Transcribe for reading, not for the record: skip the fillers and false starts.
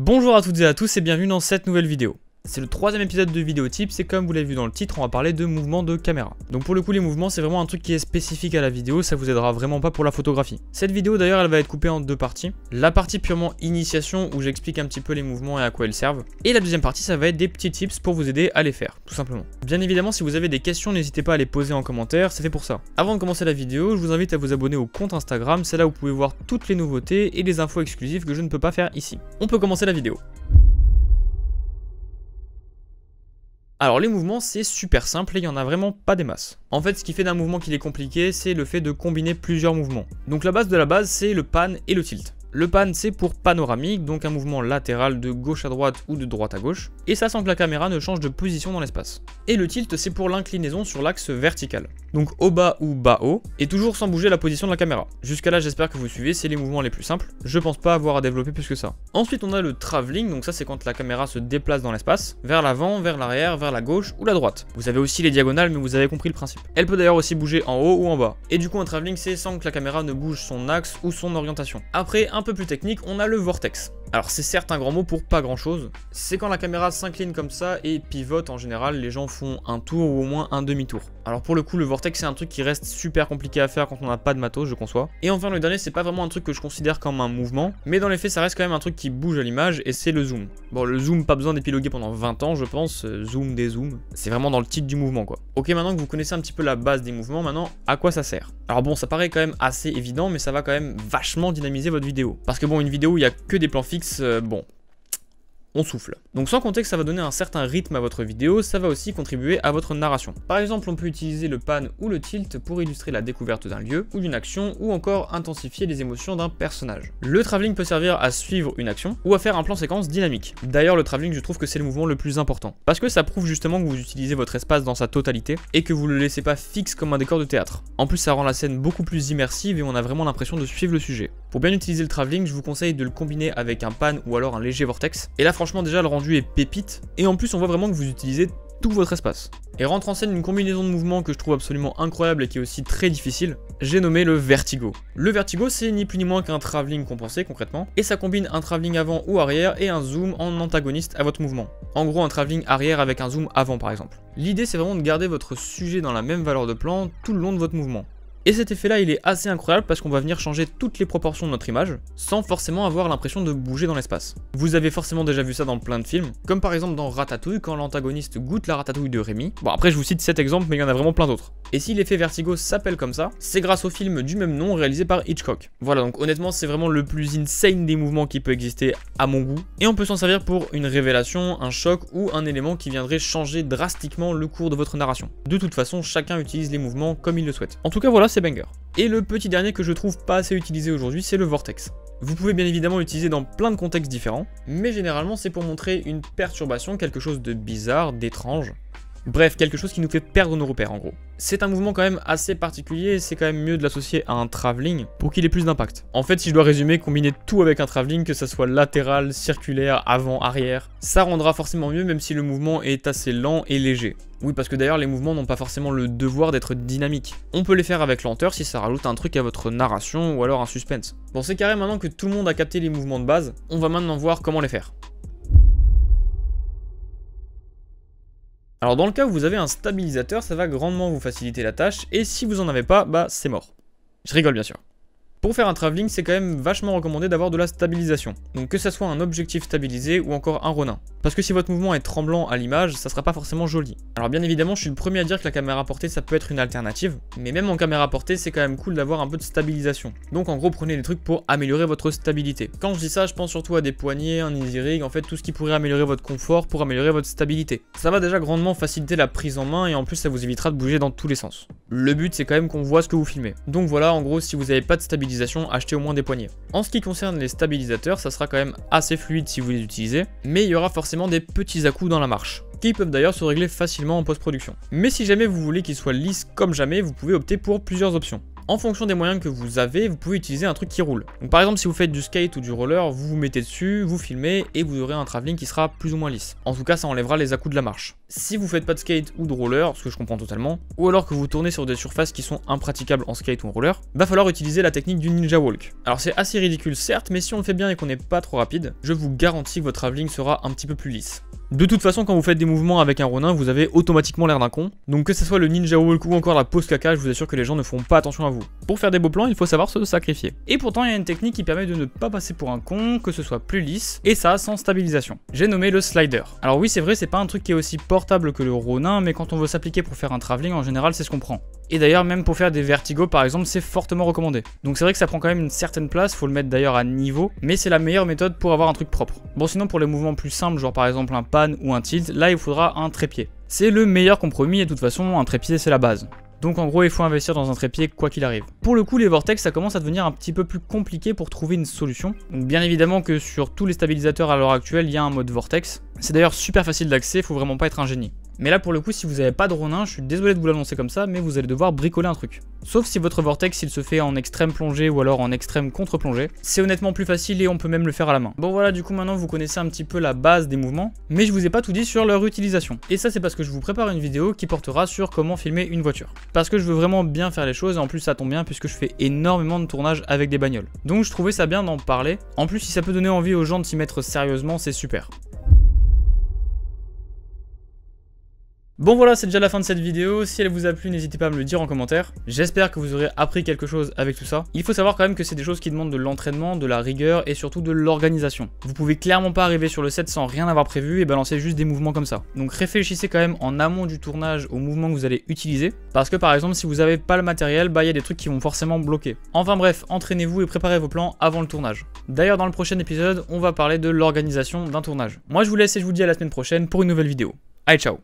Bonjour à toutes et à tous et bienvenue dans cette nouvelle vidéo. C'est le troisième épisode de Vidéo Tips et comme vous l'avez vu dans le titre, on va parler de mouvements de caméra. Donc pour le coup les mouvements c'est vraiment un truc qui est spécifique à la vidéo, ça vous aidera vraiment pas pour la photographie. Cette vidéo d'ailleurs elle va être coupée en deux parties. La partie purement initiation où j'explique un petit peu les mouvements et à quoi ils servent. Et la deuxième partie ça va être des petits tips pour vous aider à les faire, tout simplement. Bien évidemment si vous avez des questions n'hésitez pas à les poser en commentaire, c'est fait pour ça. Avant de commencer la vidéo, je vous invite à vous abonner au compte Instagram, c'est là où vous pouvez voir toutes les nouveautés et les infos exclusives que je ne peux pas faire ici. On peut commencer la vidéo. Alors les mouvements c'est super simple et il n'y en a vraiment pas des masses. En fait ce qui fait d'un mouvement qu'il est compliqué c'est le fait de combiner plusieurs mouvements. Donc la base de la base c'est le pan et le tilt. Le pan c'est pour panoramique, donc un mouvement latéral de gauche à droite ou de droite à gauche, et ça sans que la caméra ne change de position dans l'espace. Et le tilt c'est pour l'inclinaison sur l'axe vertical, donc haut bas ou bas haut, et toujours sans bouger la position de la caméra. Jusqu'à là j'espère que vous suivez, c'est les mouvements les plus simples, je pense pas avoir à développer plus que ça. Ensuite on a le travelling, donc ça c'est quand la caméra se déplace dans l'espace, vers l'avant, vers l'arrière, vers la gauche ou la droite. Vous avez aussi les diagonales mais vous avez compris le principe. Elle peut d'ailleurs aussi bouger en haut ou en bas. Et du coup un travelling c'est sans que la caméra ne bouge son axe ou son orientation. Après un peu plus technique, on a le vortex. Alors c'est certes un grand mot pour pas grand chose, c'est quand la caméra s'incline comme ça et pivote en général, les gens font un tour ou au moins un demi-tour. Alors pour le coup le vortex c'est un truc qui reste super compliqué à faire quand on n'a pas de matos, je conçois. Et enfin le dernier c'est pas vraiment un truc que je considère comme un mouvement, mais dans les faits ça reste quand même un truc qui bouge à l'image et c'est le zoom. Bon le zoom pas besoin d'épiloguer pendant 20 ans je pense, zoom des zooms, c'est vraiment dans le titre du mouvement quoi. Ok maintenant que vous connaissez un petit peu la base des mouvements, maintenant à quoi ça sert? Alors bon ça paraît quand même assez évident mais ça va quand même vachement dynamiser votre vidéo. Parce que bon une vidéo où il y a que des plans fixes, bon... on souffle. Donc sans compter que ça va donner un certain rythme à votre vidéo, ça va aussi contribuer à votre narration. Par exemple, on peut utiliser le pan ou le tilt pour illustrer la découverte d'un lieu ou d'une action ou encore intensifier les émotions d'un personnage. Le travelling peut servir à suivre une action ou à faire un plan séquence dynamique. D'ailleurs, le travelling, je trouve que c'est le mouvement le plus important parce que ça prouve justement que vous utilisez votre espace dans sa totalité et que vous le laissez pas fixe comme un décor de théâtre. En plus, ça rend la scène beaucoup plus immersive et on a vraiment l'impression de suivre le sujet. Pour bien utiliser le travelling, je vous conseille de le combiner avec un pan ou alors un léger vortex. Et là, franchement, déjà le rendu est pépite et en plus on voit vraiment que vous utilisez tout votre espace. Et rentre en scène une combinaison de mouvements que je trouve absolument incroyable et qui est aussi très difficile, j'ai nommé le vertigo. Le vertigo c'est ni plus ni moins qu'un travelling compensé concrètement, et ça combine un travelling avant ou arrière et un zoom en antagoniste à votre mouvement. En gros un travelling arrière avec un zoom avant par exemple. L'idée c'est vraiment de garder votre sujet dans la même valeur de plan tout le long de votre mouvement. Et cet effet là il est assez incroyable parce qu'on va venir changer toutes les proportions de notre image sans forcément avoir l'impression de bouger dans l'espace. Vous avez forcément déjà vu ça dans plein de films, comme par exemple dans Ratatouille quand l'antagoniste goûte la ratatouille de Rémi. Bon après je vous cite cet exemple mais il y en a vraiment plein d'autres. Et si l'effet vertigo s'appelle comme ça, c'est grâce au film du même nom réalisé par Hitchcock. Voilà donc honnêtement c'est vraiment le plus insane des mouvements qui peut exister à mon goût. Et on peut s'en servir pour une révélation, un choc ou un élément qui viendrait changer drastiquement le cours de votre narration. De toute façon chacun utilise les mouvements comme il le souhaite. En tout cas voilà c'est banger. Et le petit dernier que je trouve pas assez utilisé aujourd'hui, c'est le vortex. Vous pouvez bien évidemment l'utiliser dans plein de contextes différents, mais généralement c'est pour montrer une perturbation, quelque chose de bizarre, d'étrange. Bref, quelque chose qui nous fait perdre nos repères en gros. C'est un mouvement quand même assez particulier et c'est quand même mieux de l'associer à un travelling pour qu'il ait plus d'impact. En fait, si je dois résumer, combiner tout avec un travelling, que ça soit latéral, circulaire, avant, arrière, ça rendra forcément mieux même si le mouvement est assez lent et léger. Oui, parce que d'ailleurs les mouvements n'ont pas forcément le devoir d'être dynamiques. On peut les faire avec lenteur si ça rajoute un truc à votre narration ou alors un suspense. Bon, c'est carré maintenant que tout le monde a capté les mouvements de base, on va maintenant voir comment les faire. Alors dans le cas où vous avez un stabilisateur, ça va grandement vous faciliter la tâche, et si vous en avez pas, bah c'est mort. Je rigole bien sûr. Pour faire un travelling, c'est quand même vachement recommandé d'avoir de la stabilisation. Donc que ça soit un objectif stabilisé ou encore un Ronin. Parce que si votre mouvement est tremblant à l'image, ça sera pas forcément joli. Alors bien évidemment, je suis le premier à dire que la caméra portée ça peut être une alternative, mais même en caméra portée, c'est quand même cool d'avoir un peu de stabilisation. Donc en gros, prenez des trucs pour améliorer votre stabilité. Quand je dis ça, je pense surtout à des poignées, un easy rig, en fait tout ce qui pourrait améliorer votre confort pour améliorer votre stabilité. Ça va déjà grandement faciliter la prise en main et en plus ça vous évitera de bouger dans tous les sens. Le but c'est quand même qu'on voit ce que vous filmez. Donc voilà, en gros, si vous n'avez pas de stabilisation, achetez au moins des poignées. En ce qui concerne les stabilisateurs, ça sera quand même assez fluide si vous les utilisez, mais il y aura forcément des petits à-coups dans la marche, qui peuvent d'ailleurs se régler facilement en post-production. Mais si jamais vous voulez qu'ils soient lisses comme jamais, vous pouvez opter pour plusieurs options. En fonction des moyens que vous avez, vous pouvez utiliser un truc qui roule. Donc par exemple si vous faites du skate ou du roller, vous vous mettez dessus, vous filmez et vous aurez un travelling qui sera plus ou moins lisse. En tout cas ça enlèvera les à-coups de la marche. Si vous faites pas de skate ou de roller, ce que je comprends totalement, ou alors que vous tournez sur des surfaces qui sont impraticables en skate ou en roller, va falloir utiliser la technique du ninja walk. Alors c'est assez ridicule certes, mais si on le fait bien et qu'on n'est pas trop rapide, je vous garantis que votre travelling sera un petit peu plus lisse. De toute façon, quand vous faites des mouvements avec un ronin, vous avez automatiquement l'air d'un con. Donc que ce soit le ninja walk ou encore la pose caca, je vous assure que les gens ne feront pas attention à vous. Pour faire des beaux plans, il faut savoir se sacrifier. Et pourtant, il y a une technique qui permet de ne pas passer pour un con, que ce soit plus lisse, et ça sans stabilisation. J'ai nommé le slider. Alors oui, c'est vrai, c'est pas un truc qui est aussi portable que le ronin, mais quand on veut s'appliquer pour faire un travelling, en général, c'est ce qu'on prend. Et d'ailleurs, même pour faire des vertigos par exemple, c'est fortement recommandé. Donc c'est vrai que ça prend quand même une certaine place, faut le mettre d'ailleurs à niveau, mais c'est la meilleure méthode pour avoir un truc propre. Bon, sinon pour les mouvements plus simples, genre par exemple un pan ou un tilt, là il faudra un trépied. C'est le meilleur compromis et de toute façon, un trépied c'est la base. Donc en gros, il faut investir dans un trépied quoi qu'il arrive. Pour le coup, les vortex, ça commence à devenir un petit peu plus compliqué pour trouver une solution. Donc bien évidemment que sur tous les stabilisateurs à l'heure actuelle, il y a un mode vortex. C'est d'ailleurs super facile d'accès, faut vraiment pas être un génie. Mais là pour le coup, si vous n'avez pas de ronin, je suis désolé de vous l'annoncer comme ça, mais vous allez devoir bricoler un truc. Sauf si votre vortex il se fait en extrême plongée ou alors en extrême contre-plongée. C'est honnêtement plus facile et on peut même le faire à la main. Bon voilà, du coup maintenant vous connaissez un petit peu la base des mouvements, mais je vous ai pas tout dit sur leur utilisation. Et ça c'est parce que je vous prépare une vidéo qui portera sur comment filmer une voiture. Parce que je veux vraiment bien faire les choses et en plus ça tombe bien puisque je fais énormément de tournages avec des bagnoles. Donc je trouvais ça bien d'en parler. En plus si ça peut donner envie aux gens de s'y mettre sérieusement, c'est super. Bon voilà, c'est déjà la fin de cette vidéo. Si elle vous a plu, n'hésitez pas à me le dire en commentaire. J'espère que vous aurez appris quelque chose avec tout ça. Il faut savoir quand même que c'est des choses qui demandent de l'entraînement, de la rigueur et surtout de l'organisation. Vous pouvez clairement pas arriver sur le set sans rien avoir prévu et balancer juste des mouvements comme ça. Donc réfléchissez quand même en amont du tournage aux mouvements que vous allez utiliser. Parce que par exemple, si vous avez pas le matériel, bah il y a des trucs qui vont forcément bloquer. Enfin bref, entraînez-vous et préparez vos plans avant le tournage. D'ailleurs, dans le prochain épisode, on va parler de l'organisation d'un tournage. Moi je vous laisse et je vous dis à la semaine prochaine pour une nouvelle vidéo. Allez, ciao!